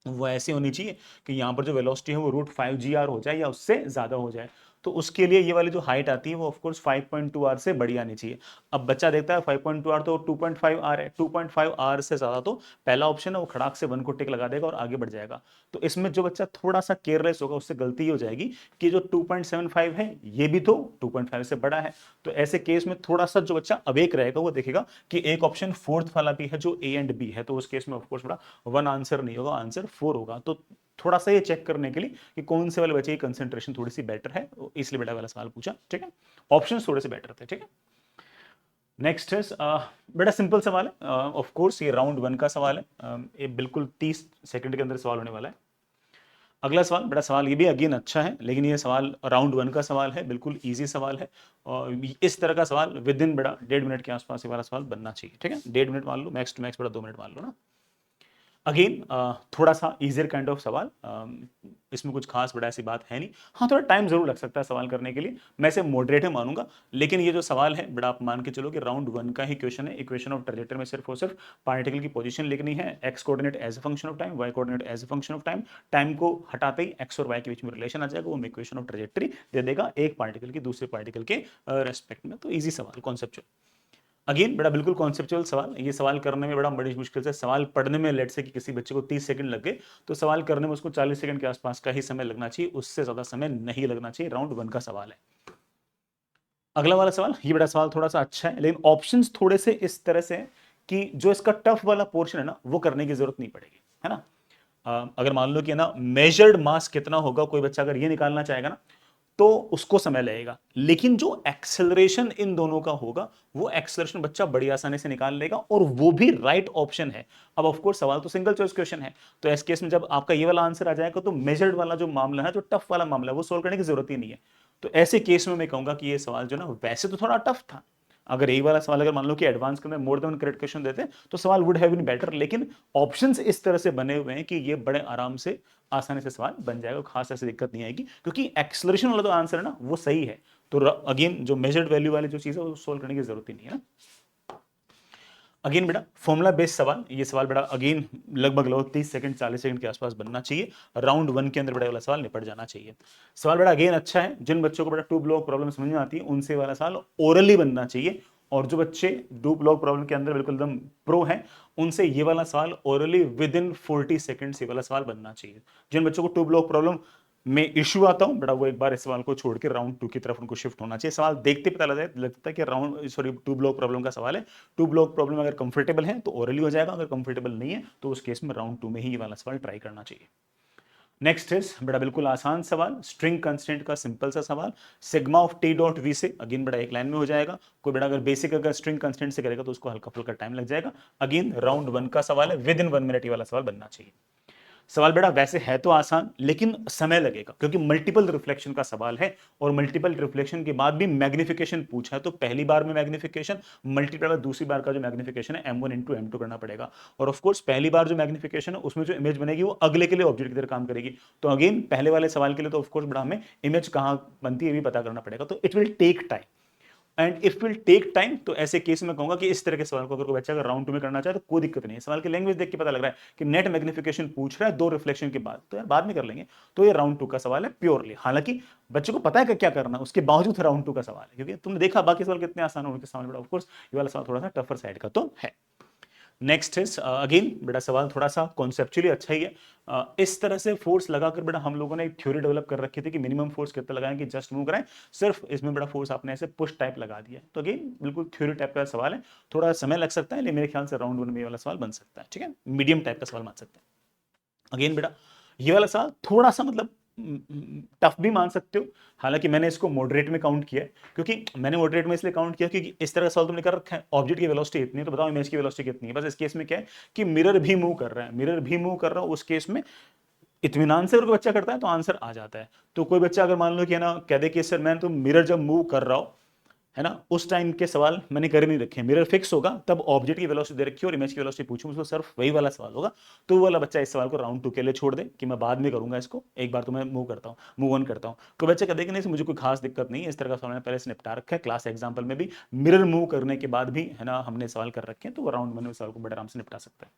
वो ऐसी होनी चाहिए कि यहाँ पर जो वेलोसिटी है वो √5 g हो जाए या उससे ज्यादा हो जाए। तो उसके लिए ये वाली जो हाइट आती है वो ऑफ कोर्स 5.2 r से बड़ी आनी चाहिए। अब बच्चा देखता है 5.2 r तो 2.5 r है, 2.5 r से ज्यादा तो पहला ऑप्शन है वो खड़ाक से 1 को टिक लगा देगा और आगे बढ़ जाएगा। तो इसमें जो बच्चा थोड़ा सा केयरलेस होगा उससे गलती हो जाएगी कि जो 2.75 है ये भी तो 2.5 से बड़ा है। तो ऐसे केस में थोड़ा सा जो बच्चा अवेक रहेगा वो देखेगा कि एक ऑप्शन फोर्थ वाला भी है जो A एंड B है, तो उस केस में ऑफ कोर्स बड़ा 1 आंसर नहीं होगा, आंसर 4 होगा। तो थोड़ा सा ये चेक करने के लिए कि कौन से वाले बच्चे की कंसंट्रेशन थोड़ी सी बेटर है, इसलिए बेटा वाला सवाल पूछा। ठीक है, ऑप्शंस थोड़े से बेटर थे। ठीक है, नेक्स्ट है बड़ा सिंपल सवाल है, ऑफ कोर्स ये राउंड 1 का सवाल है, ये बिल्कुल 30 सेकंड के अंदर सवाल होने वाला है। अगला सवाल बड़ा सवाल ये भी अगेन अच्छा है, लेकिन ये सवाल राउंड 1 का सवाल है, बिल्कुल इजी सवाल है, और इस तरह का सवाल विद इन बड़ा 1.5 मिनट के आसपास ये वाला सवाल बनना चाहिए। ठीक है, 1.5 मिनट मान लो, मैक्स टू मैक्स बड़ा 2 मिनट मान लो ना। अगेन थोड़ा सा इजियर काइंड ऑफ सवाल, इसमें कुछ खास बड़ा ऐसी बात है नहीं। हाँ, थोड़ा टाइम जरूर लग सकता है सवाल करने के लिए, मैं इसे मॉडरेट है मानूंगा, लेकिन ये जो सवाल है बड़ा आप मान के चलो कि राउंड 1 का ही क्वेश्चन है। इक्वेशन ऑफ ट्रेजेक्टरी में सिर्फ और सिर्फ पार्टिकल की पोजीशन लिखनी है, x coordinate as a function of time, y coordinate as a function of time. Time को हटाते ही एक्स और वाई के बीच में रिलेशन आ जाएगा, वो इक्वेशन ऑफ ट्रेजेक्टरी दे देगा एक पार्टिकल की दूसरे पार्टिकल के रेस्पेक्ट में। तो ईजी सवाल, कॉन्सेप्चुअल। अगेन बड़ा बिल्कुल कॉन्सेप्चुअल सवाल, ये सवाल करने में बड़ा बड़ी मुश्किल से, सवाल पढ़ने में लेट से कि किसी बच्चे को 30 सेकंड लग गए तो सवाल करने में उसको 40 सेकंड के आसपास का ही समय लगना चाहिए, उससे ज्यादा समय नहीं लगना चाहिए। राउंड 1 का सवाल है। अगला वाला सवाल, ये बड़ा सवाल थोड़ा सा अच्छा है, लेकिन ऑप्शंस थोड़े से इस तरह से कि जो इसका टफ वाला पोर्शन है ना वो करने की जरूरत नहीं पड़ेगी, है ना। अगर मान लो कि ना मेजर्ड मास कितना होगा, कोई बच्चा अगर ये निकालना चाहेगा ना तो उसको समय लगेगा, लेकिन जो एक्सेलरेशन इन दोनों का होगा वो एक्सेलरेशन बच्चा बड़ी आसानी से निकाल लेगा, और वो भी राइट ऑप्शन है। अब ऑफ कोर्स सवाल तो सिंगल चॉइस क्वेश्चन है, तो इस केस में जब आपका ये वाला आंसर आ जाएगा तो मेजर्ड वाला जो मामला है, जो टफ वाला मामला है, वो सोल्व करने की जरूरत ही नहीं है। तो ऐसे केस में मैं कहूंगा कि ये सवाल जो ना वैसे तो थोड़ा टफ था, अगर यही वाला सवाल अगर मान लो कि एडवांस के अंदर मोर देन करेक्ट क्वेश्चन देते तो सवाल वुड हैव बीन बेटर, लेकिन ऑप्शंस इस तरह से बने हुए हैं कि ये बड़े आराम से आसानी से सवाल बन जाएगा, खास ऐसी दिक्कत नहीं आएगी, क्योंकि एक्सेलरेशन वाला जो आंसर है ना वो सही है। तो अगेन जो मेजर्ड वैल्यू वाली जो चीज है वो सोल्व करने की जरूरत ही नहीं है ना। अगेन बेटा फॉर्मूला बेस्ड सवाल, ये सवाल बेटा अगेन लगभग 30 सेकंड 40 सेकंड के आसपास बनना चाहिए, राउंड 1 के अंदर बड़ा वाला सवाल निपट जाना चाहिए। सवाल बेटा अगेन अच्छा है, जिन बच्चों को बेटा 2 ब्लॉक प्रॉब्लम समझ में आती है उनसे वाला सवाल ओरली बनना चाहिए, और जो बच्चे 2 ब्लॉक प्रॉब्लम के अंदर बिल्कुल एकदम प्रो हैं उनसे ये वाला सवाल ओरली विद इन 40 सेकंड ये वाला सवाल बनना चाहिए। जिन बच्चों को 2 ब्लॉक प्रॉब्लम में इशू आता हूं बेटा वो एक बार इस सवाल को छोड़ के राउंड 2 की तरफ उनको शिफ्ट होना चाहिए। सवाल देखते पता लगता है कि राउंड 2 ब्लॉक प्रॉब्लम का सवाल है। 2 ब्लॉक प्रॉब्लम अगर कंफर्टेबल है तो ओरली हो जाएगा, अगर कंफर्टेबल नहीं है तो उस केस में राउंड 2 में ही ये वाला सवाल ट्राई करना चाहिए। नेक्स्ट इज बड़ा बिल्कुल आसान सवाल, स्ट्रिंग कंस्टेंट का सिंपल सा सवाल, sigma of t dot v से अगेन बड़ा एक लाइन में हो जाएगा। कोई बड़ा अगर बेसिक अगर स्ट्रिंग कंस्टेंट से करेगा तो उसको हल्का फुल्का टाइम लग जाएगा। अगेन राउंड 1 का सवाल है, विद इन 1 मिनट ये वाला सवाल बनना चाहिए। सवाल बेटा वैसे है तो आसान, लेकिन समय लगेगा क्योंकि मल्टीपल रिफ्लेक्शन का सवाल है, और मल्टीपल रिफ्लेक्शन के बाद भी मैग्निफिकेशन पूछा है, तो पहली बार में मैग्निफिकेशन मल्टीप्लाई दूसरी बार का जो मैग्निफिकेशन है m1 इंटू m2 करना पड़ेगा, और ऑफ कोर्स पहली बार जो मैग्निफिकेशन है उसमें जो इमेज बनेगी वो अगले के लिए ऑब्जेक्ट की तरह काम करेगी। तो अगेन पहले वाले सवाल के लिए तो ऑफ कोर्स बड़ा हमें इमेज कहां बनती है ये भी पता करना पड़ेगा, तो it will take time, and if will take time. तो ऐसे केस में कहूंगा कि इस तरह के सवाल को अगर कोई बच्चा अगर राउंड 2 में करना चाहे तो कोई दिक्कत नहीं है। सवाल की लैंग्वेज देख के पता लग रहा है कि नेट मैग्निफिकेशन पूछ रहा है 2 रिफ्लेक्शन के बाद, तो यार बाद में कर लेंगे, तो ये राउंड 2 का सवाल है प्योरली। हालांकि बच्चे को पता है कि क्या करना है, उसके बावजूद राउंड 2 का सवाल है, क्योंकि तुमने देखा बाकी सवाल कितने आसान होने के सामने बड़ा, ऑफ कोर्स ये वाला सवाल थोड़ा सा टफर साइड का तो है। नेक्स्ट इज अगेन बेटा सवाल थोड़ा सा कॉन्सेप्चुअली अच्छा ही है। इस तरह से फोर्स लगाकर बेटा हम लोगों ने एक थ्योरी डेवलप कर रखी थी कि मिनिमम फोर्स कितना लगाएं कि जस्ट मूव कराएं, सिर्फ इसमें बड़ा फोर्स आपने ऐसे पुश टाइप लगा दिया। तो अगेन बिल्कुल थ्योरी टाइप का सवाल है, थोड़ा समय लग सकता है, लेकिन मेरे ख्याल से राउंड 1 में वाला सवाल बन सकता है। ठीक है, मीडियम टाइप का सवाल मान सकते हैं। अगेन बेटा ये वाला सवाल थोड़ा सा मतलब टफ भी मान सकते हो, हालांकि मैंने इसको मॉडरेट में काउंट किया है, क्योंकि मैंने मॉडरेट में इसलिए काउंट किया क्योंकि इस तरह का सवाल तुमने कर रखा है, ऑब्जेक्ट की वेलोसिटी इतनी है तो बताओ इमेज की वेलोसिटी कितनी है। बस इस केस में क्या है कि मिरर भी मूव कर रहा है, मिरर भी मूव कर रहा है, उस केस में इत्मीनान से अगर कोई बच्चा करता है तो आंसर आ जाता है। तो कोई बच्चा अगर मान लो कि है ना कह दे कि सर मैं तो मिरर जब मूव कर रहा हूं है ना, उस टाइम के सवाल मैंने कर नहीं रखे, मिरर फिक्स होगा तब ऑब्जेक्ट की वेलोसिटी दे रखी है और इमेज की वेलोसिटी पूछूं उसको सिर्फ वही वाला सवाल होगा, तो वो वाला बच्चा इस सवाल को राउंड 2 के लिए छोड़ दे कि मैं बाद में करूंगा इसको, एक बार तो मैं मूव करता हूं, मूव ऑन करता हूं। कोई बच्चा कह दे कि नहीं मुझे कोई खास दिक्कत नहीं है, इस तरह का सवाल मैंने पहले से निपटा रखा है, क्लास एग्जाम्पल में भी मिरर मूव करने के बाद भी है ना हमने सवाल कर रखे हैं, तो वो राउंड 1 में सवाल को बड़े आराम से निपटा सकता है।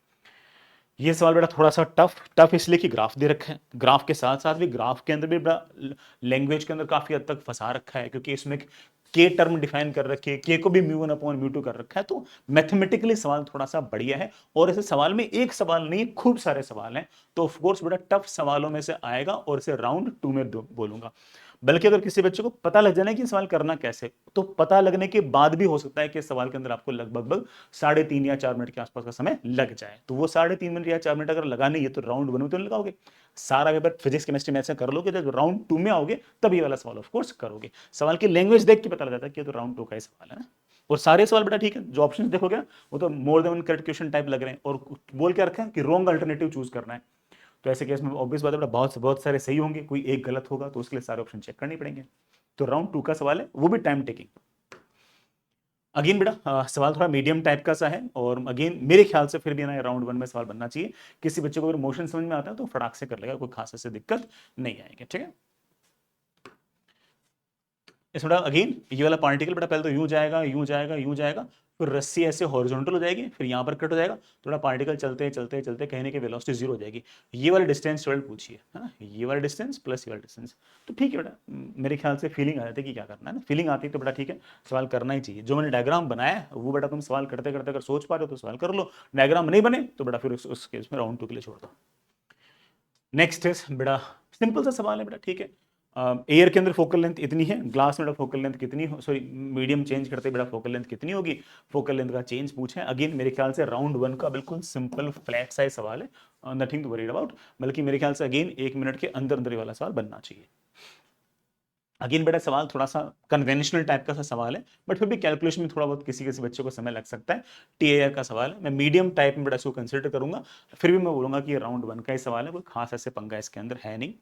ये सवाल बेटा थोड़ा सा टफ इसलिए कि ग्राफ दे रखा है, ग्राफ के साथ साथ भी ग्राफ के अंदर भी बड़ा लैंग्वेज के अंदर काफी हद तक फंसा रखा है, क्योंकि इसमें के टर्म डिफाइन कर रखी है, के को भी μ1/μ2 कर रखा है, तो मैथमेटिकली सवाल थोड़ा सा बढ़िया है। और इसे सवाल में एक सवाल नहीं खूब सारे सवाल हैं, तो ऑफकोर्स बेटा टफ सवालों में से आएगा और इसे राउंड 2 में बोलूंगा। बल्कि अगर किसी बच्चे को पता लग जाना कि सवाल करना कैसे, तो पता लगने के बाद भी हो सकता है कि सवाल के अंदर आपको लगभग 3.5 या 4 मिनट के आसपास का समय लग जाए, तो वो 3.5 मिनट या 4 मिनट अगर लगाने है तो राउंड 1 में तो नहीं लगाओगे, सारा पेपर फिजिक्स केमिस्ट्री मैथ्स कर लोगे, जब राउंड 2 में आओगे तब ये वाला सवाल ऑफ कोर्स करोगे। सवाल की लैंग्वेज देख के पता लग जाता है कि तो राउंड 2 का ही सवाल है ना। और सारे सवाल बेटा ठीक है, जो ऑप्शंस देखोगे वो तो more than one correct question type लग रहे हैं, और बोल के रखा है कि रॉन्ग अल्टरनेटिव चूज करना है, तो ऐसे केस में ऑब्वियस बात है बेटा बहुत सारे सही होंगे, कोई एक गलत होगा, तो उसके लिए सारे ऑप्शन चेक करने पड़ेंगे। तो राउंड 2 का सवाल है, वो भी टाइम टेकिंग। अगेन बेटा सवाल थोड़ा मीडियम टाइप का सा है, और अगेन मेरे ख्याल से फिर भी ना राउंड 1 में सवाल बनना चाहिए। किसी बच्चे को अगर मोशन समझ में आता है तो फटाक से कर लेगा, कोई खास ऐसे दिक्कत नहीं आएगी। ठीक है, इस बेटा अगेन ये वाला पार्टिकल बेटा पहले तो यूं जाएगा यूं जाएगा यूं जाएगा, फिर रस्सी ऐसे हॉरिजॉन्टल हो जाएगी, फिर यहाँ पर कट हो जाएगा, थोड़ा पार्टिकल चलते चलते चलते कहने की वेलोसिटी 0 हो जाएगी। ये वाला डिस्टेंस ट्वेल्व पूछिए है ना, ये वाला डिस्टेंस प्लस ये वाला डिस्टेंस, तो ठीक है बेटा, मेरे ख्याल से फीलिंग आ जाती है कि क्या करना है ना, फीलिंग आती है तो बेटा ठीक है सवाल करना ही चाहिए। जो मैंने डायग्राम बनाया है वो बेटा तुम सवाल करते करते अगर सोच पा रहे हो तो सवाल कर लो, डायग्राम नहीं बने तो बेटा फिर उस केस में राउंड 2 के लिए छोड़ दो। नेक्स्ट इज बेटा सिंपल सा सवाल है बेटा, ठीक है, एयर के अंदर फोकल लेंथ इतनी है, ग्लास में फोकल लेंथ कितनी हो, सॉरी मीडियम चेंज करते बेटा फोकल लेंथ कितनी होगी, फोकल लेंथ का चेंज पूछे। अगेन मेरे ख्याल से राउंड 1 का बिल्कुल सिंपल फ्लैट साइज सवाल है, नथिंग टू वरीड अबाउट, बल्कि मेरे ख्याल से अगेन 1 मिनट के अंदर अंदर वाला सवाल बनना चाहिए। अगेन बेटा सवाल थोड़ा सा कन्वेंशनल टाइप का सा सवाल है, बट फिर भी कैलकुलेशन में थोड़ा बहुत किसी किसी बच्चे को समय लग सकता है। टीएआर का सवाल है, मैं मीडियम टाइप में बेटा इसको कंसिडर करूंगा, फिर भी मैं बोलूंगा कि राउंड 1 का ही सवाल है, कोई खास ऐसे पंगा इसके अंदर है नहीं।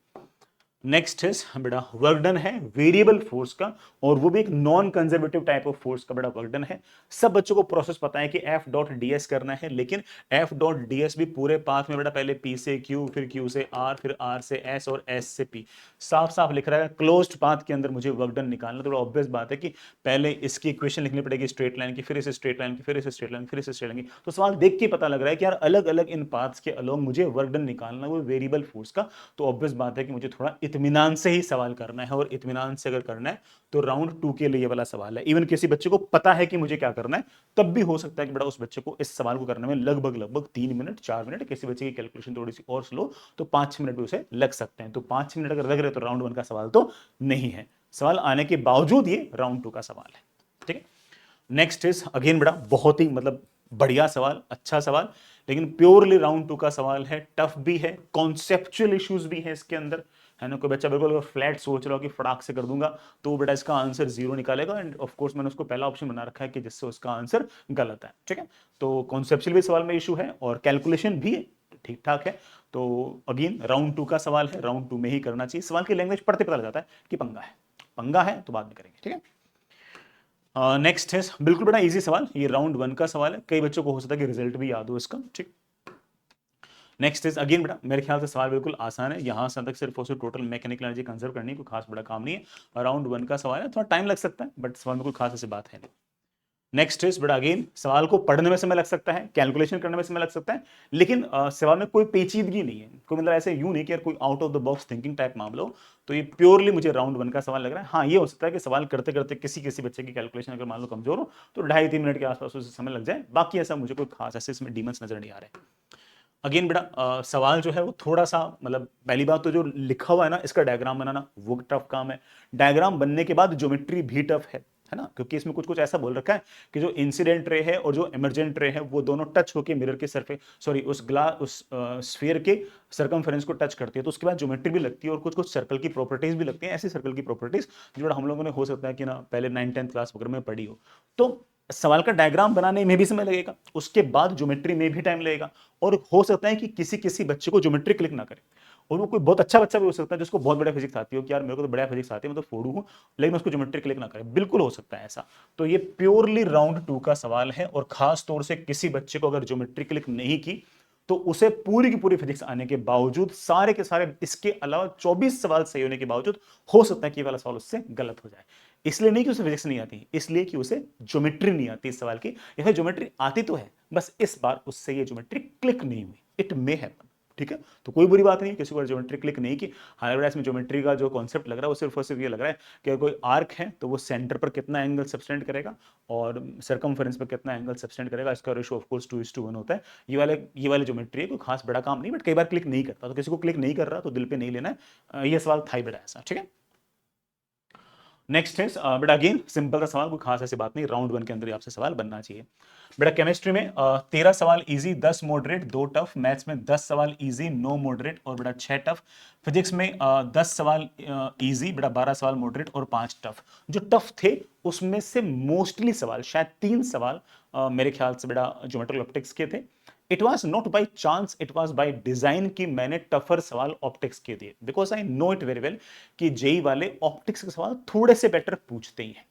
नेक्स्ट है बेटा वर्क डन है वेरिएबल फोर्स का, और वो भी एक non conservative type of force का बेटा वर्क डन है। सब बच्चों को प्रोसेस पता है कि एफ डॉट डी एस करना है, लेकिन एफ डॉट डी एस भी पूरे पाथ में बेटा पहले पी से क्यू, फिर क्यू से आर, फिर आर से एस और एस से पी, साफ साफ लिख रहा है क्लोज्ड पाथ के अंदर मुझे वर्क डन निकालना। तो ऑब्वियस बात है कि पहले इसकी इक्वेशन लिखनी पड़ेगी स्ट्रेट लाइन की, फिर इस स्ट्रेट लाइन की, फिर इस स्ट्रेट लाइन, फिर इस स्ट्रेट लाइन की। तो सवाल देख के पता लग रहा है कि यार अलग अलग इन पाथ्स के अलोंग मुझे वर्क डन निकालना वो वेरिएबल फोर्स का, तो ऑब्वियस बात है कि मुझे थोड़ा इत्मीनान से ही सवाल करना है, और इत्मीनान से अगर करना है तो राउंड 2 के लिए वाला सवाल है। इवन किसी बच्चे को पता है कि मुझे क्या करना है, तब भी हो सकता है कि बेटा उस बच्चे को इस सवाल को करने में लगभग 3 मिनट 4 मिनट, किसी बच्चे की कैलकुलेशन थोड़ी सी और स्लो तो 5 मिनट भी उसे लग सकते हैं। तो 5 मिनट अगर लग रहे तो राउंड 1 का सवाल तो नहीं है, सवाल आने के बावजूद ये राउंड 2 का सवाल है। ठीक है, नेक्स्ट इज अगेन बेटा बहुत ही मतलब बढ़िया सवाल, अच्छा सवाल, लेकिन प्योरली राउंड 2 का सवाल है, टफ भी है, कॉन्सेप्चुअल इश्यूज भी है इसके अंदर, है ना। कोई बच्चा बिल्कुल अगर फ्लैट सोच रहा हो कि फटाक से कर दूंगा तो बेटा इसका आंसर 0 निकालेगा, एंड ऑफ कोर्स मैंने उसको पहला ऑप्शन बना रखा है कि जिससे उसका आंसर गलत है। ठीक है, तो कॉन्सेप्चुअल भी सवाल में इशू है और कैलकुलेशन भी ठीक ठाक है। तो अगेन राउंड 2 का सवाल है, राउंड 2 में ही करना चाहिए। सवाल की लैंग्वेज पढ़ते पता लग जाता है कि पंगा है तो बाद में करेंगे। ठीक है, नेक्स्ट है बिल्कुल बड़ा इजी सवाल, ये राउंड 1 का सवाल है, कई बच्चों को हो सकता है कि रिजल्ट भी याद हो इसका। ठीक, नेक्स्ट इज अगेन बेटा मेरे ख्याल से सवाल बिल्कुल आसान है, यहां से तक सिर्फ और सिर्फ टोटल मैकेनिकल एनर्जी कंजर्व करनी है, कोई खास बड़ा काम नहीं है। राउंड 1 का सवाल है, थोड़ा टाइम लग सकता है बट सवाल में कोई खास ऐसी बात है नहीं। नेक्स्ट इज बट अगेन सवाल को पढ़ने में समय लग सकता है, कैलकुलेशन करने में समय लग सकता है, लेकिन सवाल में कोई पेचीदगी नहीं है, कोई मतलब ऐसे यूं नहीं कि यार कोई out of the box thinking type मामला हो। तो ये प्योरली मुझे राउंड 1 का सवाल लग रहा है। हाँ, ये हो सकता है कि सवाल करते करते किसी किसी बच्चे की कैलकुलेशन अगर मान लो कमजोर हो तो 2.5-3 मिनट के आसपास उसे समय लग जाए, बाकी ऐसा मुझे कोई खास ऐसे इसमें डीमंस नजर नहीं आ रहे। अगेन बेटा सवाल जो है वो थोड़ा सा मतलब पहली बात तो जो लिखा हुआ है ना इसका डायग्राम बनाना वो टफ काम है। डायग्राम बनने के बाद ज्योमेट्री भी टफ है ना, क्योंकि इसमें कुछ कुछ ऐसा बोल रखा है कि जो इंसिडेंट रे है और जो इमरजेंट रे है वो दोनों टच होकर मिरर के सरफेस सॉरी उस स्फीयर के सर्कमफेरेंस को टच करती है। तो उसके बाद ज्योमेट्री भी लगती है और कुछ कुछ सर्कल की प्रॉपर्टीज भी लगती हैं, ऐसी सर्कल की प्रॉपर्टीज जो हम लोगों ने हो सकता है कि ना पहले 9th-10th क्लास वगैरह में पढ़ी हो। तो सवाल का डायग्राम बनाने में भी समय लगेगा, उसके बाद ज्योमेट्री में भी टाइम लगेगा, और हो सकता है कि किसी किसी बच्चे को ज्योमेट्री क्लिक ना करे, और वो कोई बहुत अच्छा बच्चा भी हो सकता है जिसको बहुत बढ़िया फिजिक्स आती हो कि यार मेरे को तो बढ़िया फिजिक्स आती है, मैं तो फोड़ू हूं, लेकिन उसको ज्योमेट्री क्लिक ना करे, बिल्कुल हो सकता है ऐसा। तो ये प्योरली राउंड 2 का सवाल है, और खास तौर से किसी बच्चे को अगर ज्योमेट्री क्लिक नहीं की तो उसे पूरी की पूरी फिजिक्स आने के बावजूद, सारे के सारे इसके अलावा 24 सवाल सही होने के बावजूद, हो सकता है कि ये वाला सवाल उससे गलत हो जाए। इसलिए नहीं कि उसे फिजिक्स नहीं आती, इसलिए कि उसे ज्योमेट्री नहीं आती इस सवाल की, या फिर ज्योमेट्री आती तो है, बस इस बार उससे ये ज्योमेट्री क्लिक नहीं हुई। इट मे हैपन, ठीक है। तो कोई बुरी बात नहीं है किसी को ज्योमेट्री क्लिक नहीं की। हालांकि इसमें ज्योमेट्री का जो कॉन्सेप्ट लग रहा है वो सिर्फ और सिर्फ ये लग रहा है कि कोई आर्क है तो वो सेंटर पर कितना एंगल सब्सटेंड करेगा और सर्कमफेरेंस पर कितना एंगल सब्सटेंड करेगा, इसका रेशियो ऑफ कोर्स 2:1 होता है। ये वाले ज्योमेट्री है, कोई खास बड़ा काम नहीं, बट कई बार क्लिक नहीं करता, तो किसी को क्लिक नहीं कर रहा तो दिल पे नहीं लेना है, ये सवाल था ही बड़ा ऐसा, ठीक है। नेक्स्ट है बट अगेन सिंपल सा सवाल, कोई खास ऐसी बात नहीं, राउंड 1 के अंदर ही आपसे सवाल बनना चाहिए। बेटा केमिस्ट्री में 13 सवाल इजी, 10 मॉडरेट, 2 टफ। मैथ्स में 10 सवाल इजी, 9 मॉडरेट और बेटा 6 टफ। फिजिक्स में 10 सवाल इजी, बेटा 12 सवाल मॉडरेट और 5 टफ। जो टफ थे उसमें से मोस्टली सवाल, शायद 3 सवाल मेरे ख्याल से बेटा ज्योमेट्रिकल ऑप्टिक्स के थे। It was not by chance, it was by design कि मैंने टफर सवाल ऑप्टिक्स के दिए, because I know it very well कि जेई वाले ऑप्टिक्स के सवाल थोड़े से बेटर पूछते ही हैं।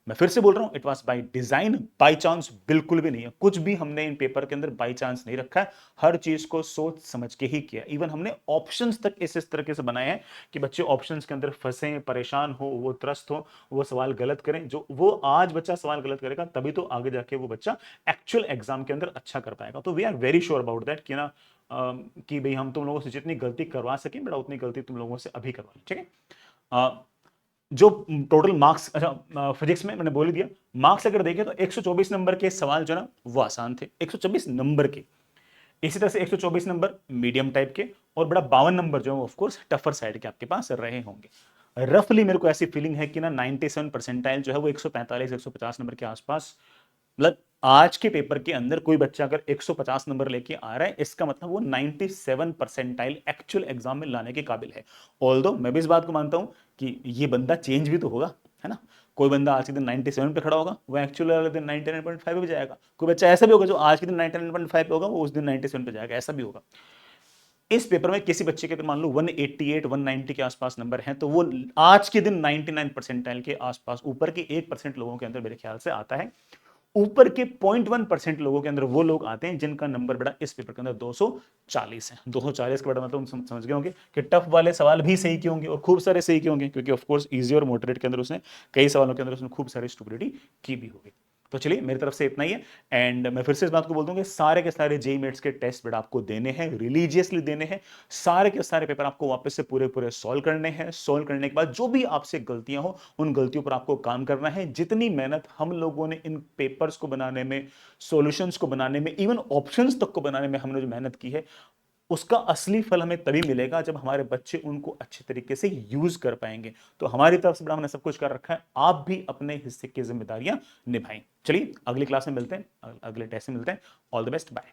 मैं फिर से बोल रहा हूं, it was by design, by chance बिल्कुल भी नहीं है। कुछ भी हमने इन पेपर के अंदर बाई चांस नहीं रखा है, हर चीज को सोच समझ के ही किया। इवन हमने ऑप्शंस तक इस तरीके से बनाए हैं कि बच्चे ऑप्शंस के अंदर फंसे, परेशान हो, वो त्रस्त हो, वो सवाल गलत करें। जो वो आज बच्चा सवाल गलत करेगा तभी तो आगे जाके वो बच्चा एक्चुअल एग्जाम के अंदर अच्छा कर पाएगा। तो we are very sure about that कि ना कि भाई हम तुम लोगों से जितनी गलती करवा सकें बेटा उतनी गलती तुम लोगों से अभी करवा, ठीक है। जो टोटल मार्क्स, अच्छा फिजिक्स में मैंने बोल दिया, मार्क्स अगर देखें तो 124 नंबर के सवाल जो ना वो आसान थे, 124 नंबर के। इसी तरह से 124 नंबर मीडियम टाइप के, और बड़ा 52 नंबर जो ऑफ कोर्स टफर साइड के आपके पास रहे होंगे। रफली मेरे को ऐसी फीलिंग है कि ना 97 परसेंटाइल जो है वो 145-150 नंबर के आसपास, मतलब आज के पेपर के अंदर कोई बच्चा अगर 150 नंबर लेके आ रहा है इसका मतलब वो 97 परसेंटाइल एक्चुअल एग्जाम में लाने के काबिल है। ऑल्दो मैं भी इस बात को मानता हूं कि ये बंदा चेंज भी तो होगा, है ना। कोई बंदा आज के दिन 97 पे खड़ा होगा, वो एक्चुअल वाले दिन 99.5 पे जाएगा। कोई बच्चा ऐसा भी होगा जो आज के दिन 99.5 पे होगा, वो उस दिन 97 पे जाएगा, ऐसा भी होगा। इस पेपर में किसी बच्चे के मान लो 188-190 के आसपास नंबर हैं तो वो आज के दिन 99 परसेंटाइल के आसपास, ऊपर के 1% लोगों के अंदर मेरे ख्याल से आता है। ऊपर के 0.1% लोगों के अंदर वो लोग आते हैं जिनका नंबर बेटा इस पेपर के अंदर 240 है। 240 का बेटा मतलब समझ गए होंगे कि टफ वाले सवाल भी सही क्यों होंगे और खूब सारे सही क्यों होंगे, क्योंकि ऑफ कोर्स इजी और मॉडरेट के अंदर उसने कई सवालों के अंदर उसने खूब सारी स्टुपिडिटी की भी होगी। तो चलिए मेरी तरफ से इतना ही है, एंड मैं फिर से इस बात को बोल दूं कि सारे के सारे जेईई मेट्स के टेस्ट बेटा आपको देने हैं, रिलीजियसली देने हैं। सारे के सारे पेपर आपको वापस से पूरे पूरे सॉल्व करने हैं। सॉल्व करने के बाद जो भी आपसे गलतियां हो उन गलतियों पर आपको काम करना है। जितनी मेहनत हम लोगों ने इन पेपर्स को बनाने में, सॉल्यूशंस को बनाने में, इवन ऑप्शंस तक को बनाने में हमने जो मेहनत की है उसका असली फल हमें तभी मिलेगा जब हमारे बच्चे उनको अच्छे तरीके से यूज कर पाएंगे। तो हमारी तरफ से बड़ा हमने सब कुछ कर रखा है, आप भी अपने हिस्से की जिम्मेदारियां निभाएं। चलिए अगली क्लास में मिलते हैं, अगले टेस्ट में मिलते हैं। All the best, bye.